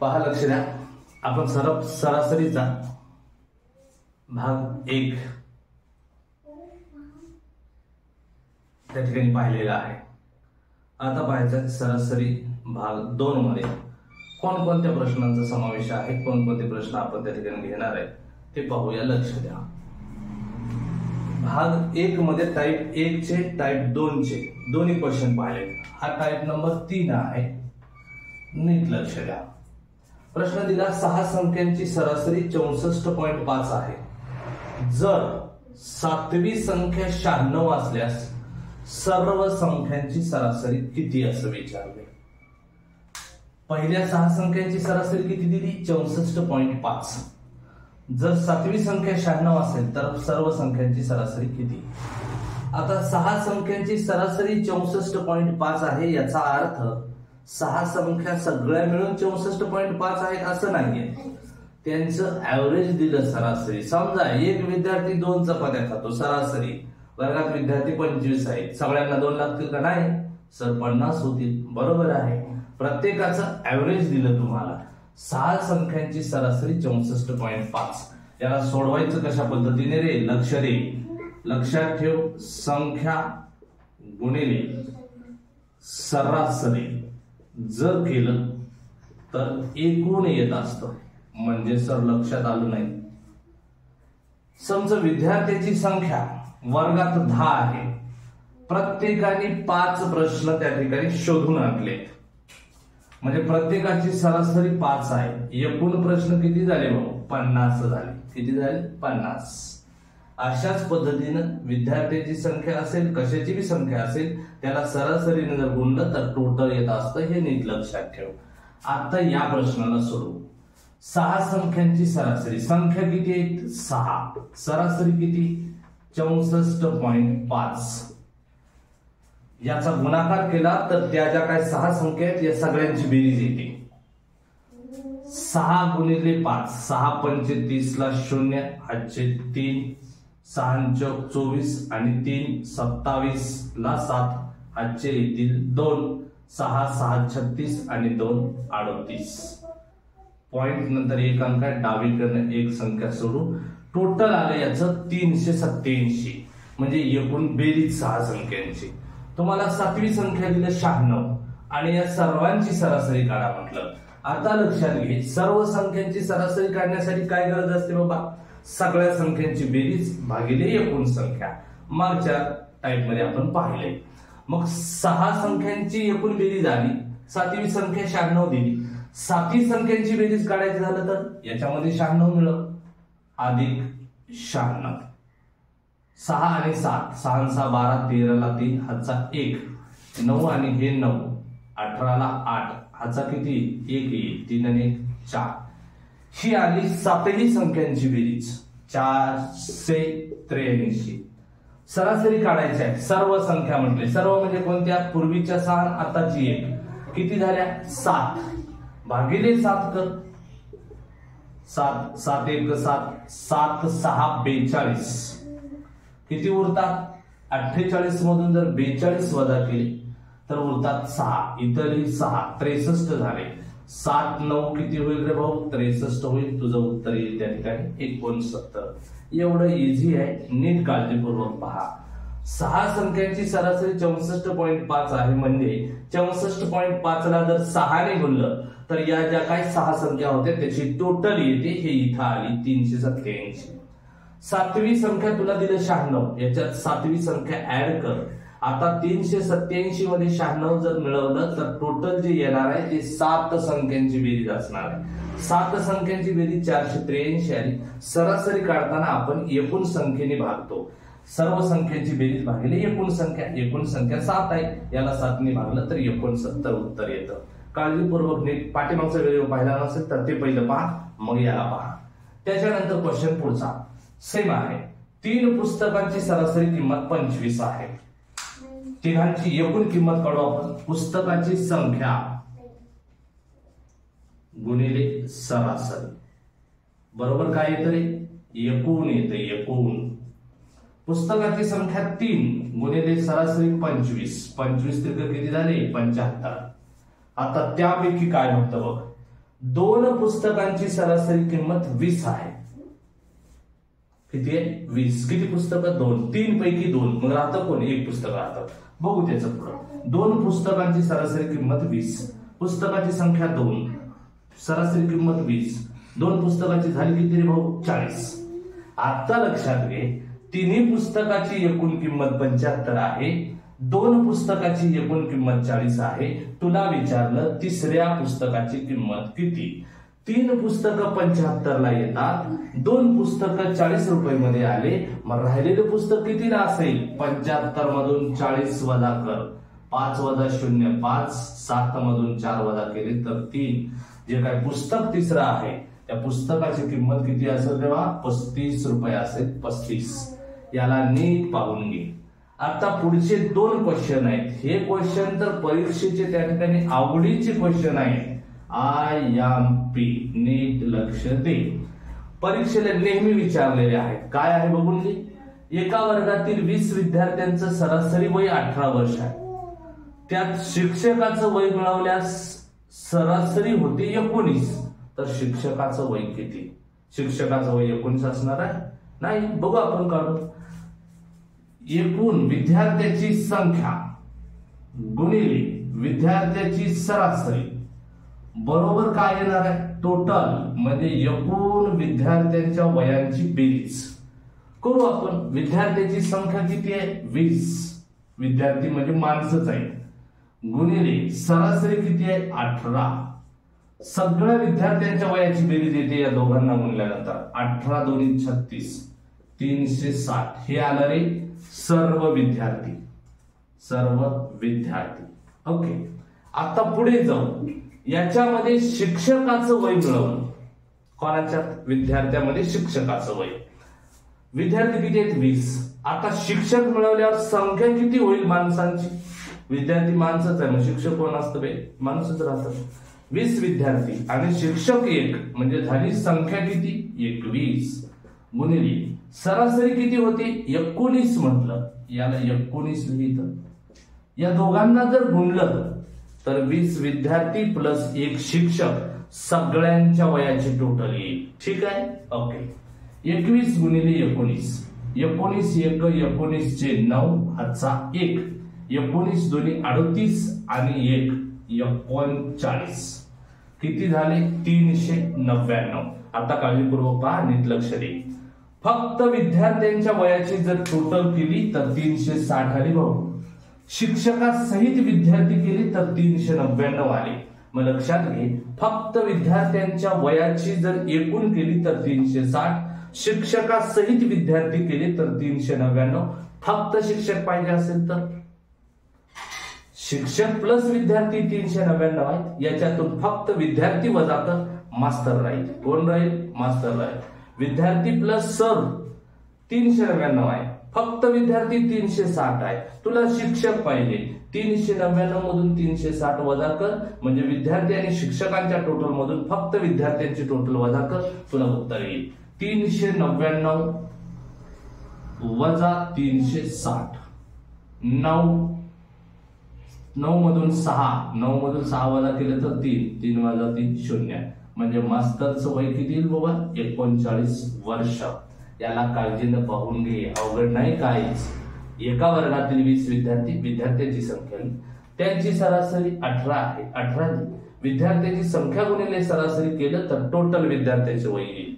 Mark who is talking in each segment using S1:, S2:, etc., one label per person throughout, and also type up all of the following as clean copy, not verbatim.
S1: पहा, लक्ष द्या. आपण सरासरीचा भाग 1 त्या ठिकाणी पाहिलेला आहे. आता पाहायचं सरासरी भाग 2 मध्ये कोणकोणत्या प्रश्नांचा समावेश आहे, कोणकोणते प्रश्न आपण त्या ठिकाणी घेणार आहे ते पाहूया. लक्ष द्या. भाग 1 मध्ये टाइप 1 चे टाइप 2 चे दोन्ही क्वेश्चन पाहिले. हा टाइप नंबर 3 आहे. नीट लक्ष द्या. प्रश्न दिला 6 संख्यांची सरासरी 64.5 आहे. जर 7वी संख्या 96 असल्यास सर्व संख्यांची सरासरी किती असं विचारले. पहिल्या 6 संख्यांची सरासरी किती दिली? 64.5. जर 7वी संख्या 96 असेल तर सर्व संख्यांची सरासरी किती? आता 6 संख्यांची सरासरी 64.5 आहे. याचा अर्थ 6 संख्या सगळ्या मिळून 64.5 आहेत असं नाहीये. त्यांचं ऍव्हरेज दिलं सरासरी. समजा एक विद्यार्थी 2 चपात्या खातो सरासरी, वर्गात विद्यार्थी 25 आहेत, सगळ्यांना 2 लागतील का? नाही सर, 50 होतील. बरोबर आहे. प्रत्येकाचं ऍव्हरेज दिलं तुम्हाला. 6 संख्यांची सरासरी 64.5. याला सोडवायचं कशा पद्धतीने रे? लक्ष दे, लक्षात ठेव. संख्या गुणिले सरासरी जर केलं तर एकूण येत असतं. म्हणजे सर लक्षात आलं नाही. समजा विद्यार्थ्याची संख्या वर्गात 10 आहे. प्रत्येकाने 5 प्रश्न त्या ठिकाणी शोधून आणले. म्हणजे प्रत्येकाची सरासरी 5 आहे. एकूण प्रश्न किती झाले भाऊ? 50 झाले. किती झाले? 50. अशाच पद्धतीनं विद्यार्थ्याची संख्या असेल, कशाची बी संख्या असेल, त्याला सरासरीने जर गुणलं तर टोटल येत असतं. हे नीट लक्षात ठेव. आता या प्रश्नाला सोडवू. 6 संख्यांची सरासरी, संख्या किती आहेत? 6. सरासरी किती? 64.5. याचा गुणाकार केला तर त्या ज्या काय 6 संख्या आहेत या सगळ्यांची बेरीज येते. 6 गुणिले 5, 6 पंचे 30 ला 0, हातचे 3, 6 चौक 24 आणि 3 27 ला 7, हातचे येतील 2, 6 6 36 आणि 2 38. पॉइंट नंतर एक अंक आहे, डावीकडनं एक संख्या सोडू. टोटल आलं याचं 387. म्हणजे एकूण बेरीज 6 संख्यांची. तुम्हाला 7वी संख्या दिलं 96 आणि या सर्वांची सरासरी काढा म्हटलं. आता लक्षात घे, सर्व संख्यांची सरासरी काढण्यासाठी काय गरज असते बाबा? सगळ्या संख्यांची बेरीज भागिले एकूण संख्या. मागच्या टाइप मध्ये आपण पाहिले. मग 6 संख्यांची एकूण बेरीज आली, 7वी संख्या 96 दिली. 7वी संख्यांची बेरीज काढायची झालं तर याच्यामध्ये 96 मिळव अधिक 96. 6 आणि 7, 6 6 12, 13 ला 3, हातचा 1, 9 आणि हे 9, 18 ला 8, हाचा किती? 1 येईल. 3 आणि 1 4. ही आली 7वी संख्यांची बेरीज 483. सरासरी काढायची आहे. सर्व संख्या म्हटले, सर्व म्हणजे कोणत्या? पूर्वीच्या 6, आताची 1. किती झाल्या? 7 भागिले 7 कर. 7 7 1 7, 7 6 42. किती उरतात? 48 मधून जर 42 वजा केले तर उरतात 6. इतरही 6, 63 झाले. 7 9 किती होईल रे भाऊ? 63 होईल. तुझं उत्तर येईल त्या ठिकाणी 69. एवढं इझी आहे. नीट काळजीपूर्वक पहा. 6 संख्यांची सरासरी 64.5 आहे. म्हणजे 64.5 ला जर 6 ने गुणलं तर या ज्या काही 6 संख्या होत्या त्याची टोटल येते. हे इथं आली 387. 7वी संख्या तुला दिलं 96, याच्यात 7वी संख्या ऍड कर. आता 387 मध्ये 96 जर मिळवलं तर टोटल जे येणार आहे ते 7 संख्यांची बेरीज असणार आहे. 7 संख्यांची बेरीज 483 आली. सरासरी काढताना आपण एकूण संख्येने भागतो. सर्व संख्यांची बेरीज भागिले एकूण संख्या. एकूण संख्या 7 आहे, याला 7 ने भागलं तर 69 उत्तर येतं. काळजीपूर्वक नीट पाठीमागचा व्हिडिओ पाहिला नसेल तर ते पहिलं पहा, मग याला पहा. त्याच्यानंतर क्वेश्चन पुढचा सेम आहे. 3 पुस्तकांची सरासरी किंमत 25 आहे. तिघांची एकूण किंमत काढू आपण. पुस्तकाची संख्या गुणिले सरासरी बरोबर काय येतं रे? एकूण येतं. एकूण पुस्तकाची संख्या 3 गुणिले सरासरी 25. 25 त्रिक किती झाले? 75. आता त्यापैकी काय म्हणतं बघ. 2 पुस्तकांची सरासरी किंमत 20 आहे. किती आहे? 20. किती पुस्तकं? 2. 3 पैकी 2. मग राहतं कोण? 1 पुस्तक राहतं. बघू त्याचं पुढं. 2 पुस्तकांची सरासरी किंमत 20. पुस्तकाची संख्या 2, सरासरी किंमत 20. 2 पुस्तकाची झाली किती रे भाऊ? 40. आता लक्षात घे, तिन्ही पुस्तकाची एकूण किंमत 75 आहे, 2 पुस्तकाची एकूण किंमत 40 आहे. तुला विचारलं तिसऱ्या पुस्तकाची किंमत किती? 3 पुस्तकं 75 ला येतात, 2 पुस्तकं 40 रुपये मध्ये आले. मग राहिलेले पुस्तक कितीला असेल? 75 मधून 40 वजा कर, 5 वजा 0 5, 7 मधून 4 वजा केले तर 3. जे काय पुस्तक तिसरं आहे त्या पुस्तकाची किंमत किती असेल तेव्हा? 35 रुपये असेल. 35. याला नीट पाहून घे. आता पुढचे 2 क्वेश्चन आहेत. हे क्वेश्चन तर परीक्षेचे त्या ठिकाणी आवडीचे क्वेश्चन आहेत. IMP नीट लक्ष दे. परीक्षेला नेहमी विचारलेले आहेत. काय आहे बघून घे. एका वर्गातील 20 विद्यार्थ्यांचं सरासरी वय 18 वर्ष आहे. त्यात शिक्षकाचं वय मिळवल्यास सरासरी होते 19. तर शिक्षकाचं वय किती? शिक्षकाचं वय 19 असणार आहे? नाही. बघू आपण काढून. एकूण विद्यार्थ्याची संख्या गुणिले विद्यार्थ्याची सरासरी बरोबर काय येणार आहे? टोटल म्हणजे एकूण विद्यार्थ्यांच्या वयांची बेरीज करू आपण. विद्यार्थ्याची संख्या किती आहे? 20. विद्यार्थी म्हणजे माणसंच आहे. गुणिले सरासरी किती आहे? 18. सगळ्या विद्यार्थ्यांच्या वयाची बेरीज येते या दोघांना गुणल्यानंतर. 18 दोन्ही 36, 360. हे आलं रे सर्व विद्यार्थी. सर्व विद्यार्थी. ओके. आता पुढे जाऊ. याच्यामध्ये शिक्षकाचं वय मिळवलं. कोणाच्या? विद्यार्थ्यामध्ये शिक्षकाचं वय. विद्यार्थी किती आहेत? 20. आता शिक्षक मिळवल्यावर संख्या किती होईल माणसांची? विद्यार्थी माणसंच आहे, मग शिक्षक कोण असतं बे? माणूसच राहतं. 20 विद्यार्थी आणि शिक्षक 1 म्हणजे झाली संख्या किती? 21. गुणिले सरासरी किती होती? 19 म्हटलं. याला 19 लिहितं. या दोघांना जर गुणलं तर 20 विद्यार्थी प्लस 1 शिक्षक सगळ्यांच्या वयाची टोटल येईल. ठीक आहे? ओके. 21 गुणिले 19. 19 1 19 चे 9 हातचा 1. 19 दोन्ही 38 आणि 1 39. किती झाले? 399. आता काळजीपूर्वक पहा, नीट लक्ष दे. फक्त विद्यार्थ्यांच्या वयाची जर टोटल केली तर 360 आली भाऊ. शिक्षकासहित विद्यार्थी केली तर 399 आले. मग लक्षात घे, फक्त विद्यार्थ्यांच्या वयाची जर एकूण केली तर 360, शिक्षकासहित विद्यार्थी केले तर 399. फक्त शिक्षक पाहिजे असेल तर शिक्षक प्लस विद्यार्थी 399 आहेत. याच्यातून फक्त विद्यार्थी वजा कर, मास्तर राहील. कोण राहील? मास्तर राहील. विद्यार्थी प्लस सर 399 आहे. फक्त विद्यार्थी 360 आहे. तुला शिक्षक पाहिजे. 399 मधून 360 वजा कर, म्हणजे विद्यार्थी आणि शिक्षकांच्या टोटल मधून फक्त विद्यार्थ्यांची टोटल वजा कर, तुला उत्तर येईल 399 वजा 360. 9 मधून 6 वजा केलं तर 3 वजा 3 0. म्हणजे मास्टरचं वय किती येईल बाबा? 39 वर्ष. याला काळजीनं पाहून घे, अवघड नाही काहीच. एका वर्गातील 20 विद्यार्थ्यांची संख्या, त्यांची सरासरी 18 आहे. 18 विद्यार्थ्यांची संख्या गुणिले सरासरी केलं तर टोटल विद्यार्थ्याचे वय येईल.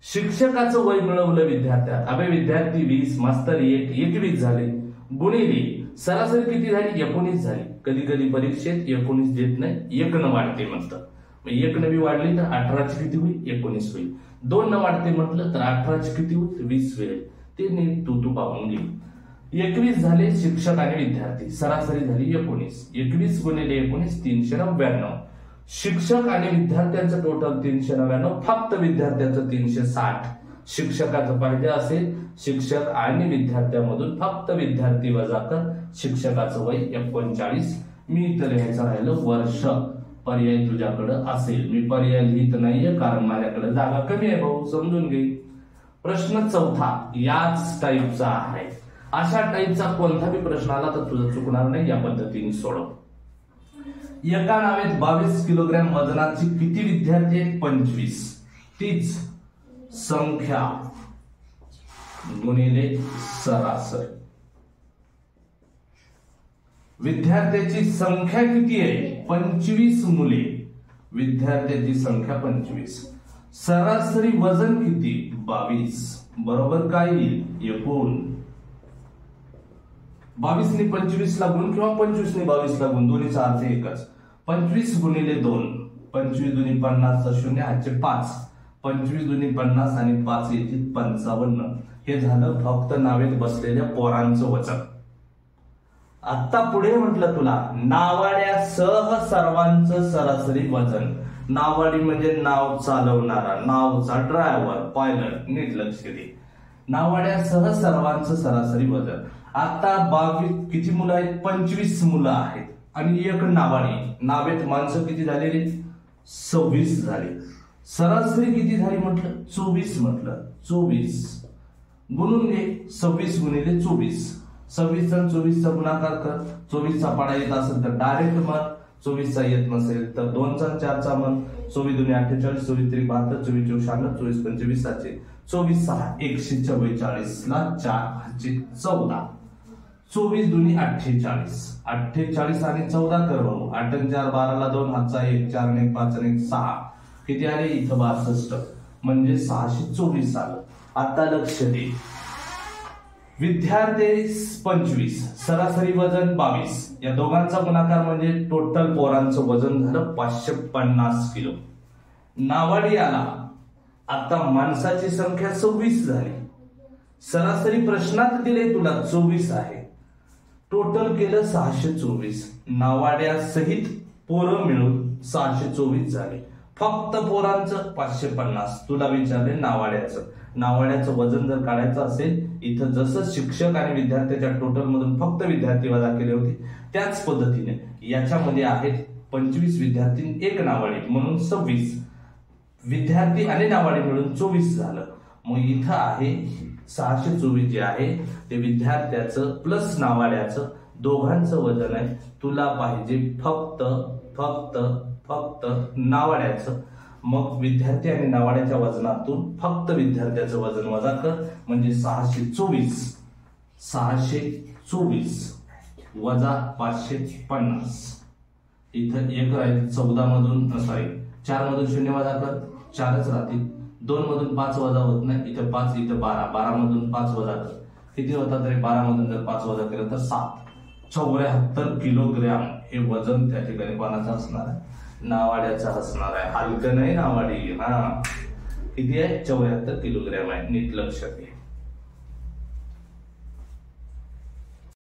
S1: शिक्षकाचं वय मिळवलं विद्यार्थ्यात. अबे विद्यार्थी 20, मास्तर 1, 21 झाले. गुणिले सरासरी किती झाली? 19 झाली. कधी कधी परीक्षेत 19 देत नाही, 1 न वाढते म्हणतात. 1 न बी वाढली तर 18 ची किती होईल? 19 होईल. 2 न वाढते म्हटलं तर 18 ची किती होईल? 20 होईल. ते नीट तू पाहून घे. 21 झाले शिक्षक आणि विद्यार्थी, सरासरी झाली 19. 21 गुणिले 19 399. शिक्षक आणि विद्यार्थ्यांचं टोटल 399, फक्त विद्यार्थ्यांचं 360. शिक्षकाचं पाहिजे असेल, शिक्षक आणि विद्यार्थ्यांमधून फक्त विद्यार्थी वजा कर, शिक्षकाचं वय 39. मी इथं लिहायचं राहिलं वर्ष. पर्याय तुझ्याकडं असेल. मी पर्याय लिहित नाहीये कारण माझ्याकडे जागा कमी आहे भाऊ, समजून घे. प्रश्न 4 याच टाईपचा आहे. अशा टाईपचा कोणताही प्रश्न आला तर तुझं चुकणार नाही. या पद्धतीने सोडव. एका नावेत 22 किलोग्रॅम वजनाची किती विद्यार्थी आहेत? 25. तीच संख्या गुणिले सरासरी. विद्यार्थ्याची संख्या किती आहे? 25 मुले. विद्यार्थ्याची संख्या 25. सरासरी वजन किती? 22. बरोबर काय येईल? एकूण 22 ने 25 ला गुण किंवा 25 ने 22 ला गुण, दोन्हीचा अर्थ एकच. 25 गुणिले 2, 25 दुनी 50 शून्य हातचे 5, 25 दुनी 50 आणि 5 येतील 55. हे झालं फक्त नावेत बसलेल्या पोरांचं वजन. आता पुढे म्हटलं तुला नावाड्यासह सर्वांचं सरासरी वजन. नावाडी म्हणजे नाव चालवणारा, नावचा ड्रायव्हर, पायलट. नीट लक्ष दे. नावाड्यासह सर्वांचं सरासरी वजन. आता 22 किती मुलं आहेत? 25 मुलं आहेत आणि एक नावाडी. नावेत माणसं किती झालेली? 26 झाली. सरासरी किती झाली म्हटलं? 24 म्हटलं. 24 गुणून घे. 26 गुणिले 24. 26 आणि 24 चा गुणाकार कर. 24 चा पाडा येत असेल तर डायरेक्ट म्हण. 24 चा येत नसेल तर 2 चा 4 चा म्हण. 24 दुनी 48, 24 त्रिक 72, 24 चौक 96, 24 पंचवीस 700, 24 6 144 ला 4 हातचे 14, 24 दुनी 48, 48 आणि 14 कर भाऊ. 8 आणि 4 12 ला 2 हातचा 1, 4 आणि 1 5 आणि 1 6. किती आले इथं? 62. म्हणजे 624 आलं. आता लक्ष दे. विद्यार्थी 25, सरासरी वजन 22. या दोघांचा गुणाकार म्हणजे टोटल पोरांचं वजन झालं 550 किलो. नावाडी आला. आता माणसाची संख्या 26 झाली. सरासरी प्रश्नात दिले तुला 24 आहे. टोटल केलं 624. नावाड्या सहित पोरं मिळून 624 झाले. फक्त पोरांचं 550. तुला विचारले नावाड्याचं. नावाड्याचं वजन जर काढायचं असेल, इथं जसं शिक्षक आणि विद्यार्थ्याच्या टोटल मधून फक्त विद्यार्थी वजा केले होते त्याच पद्धतीने याच्यामध्ये आहेत 25 विद्यार्थी, एक नावाडी म्हणून 26 विद्यार्थी आणि नावाडी मिळून 24 झालं. मग इथं आहे 624 जे आहे ते विद्यार्थ्याचं प्लस नावाड्याचं दोघांचं वजन आहे. तुला पाहिजे फक्त फक्त फक्त नावाड्याचं. मग विद्यार्थी आणि नावाड्याच्या वजनातून फक्त विद्यार्थ्याचं वजन वजा कर म्हणजे 624. 624 वजा 550. इथं 1 राहील. 14 मधून 4 मधून 0 वजा कर, 4च राहतील. 2 मधून 5 वजा होत नाही. इथं 5, इथं 12. 12 मधून 5 वजा कर. किती होतात रे? 12 मधून जर 5 वजा केलं तर 7. 74 किलोग्रॅम हे वजन त्या ठिकाणी कोणाचं असणार आहे? नावाड्याचा असणार आहे. हलकं नाही नावाडी. हा किती आहे? 74 किलोग्रॅम आहे. नीट लक्ष दे.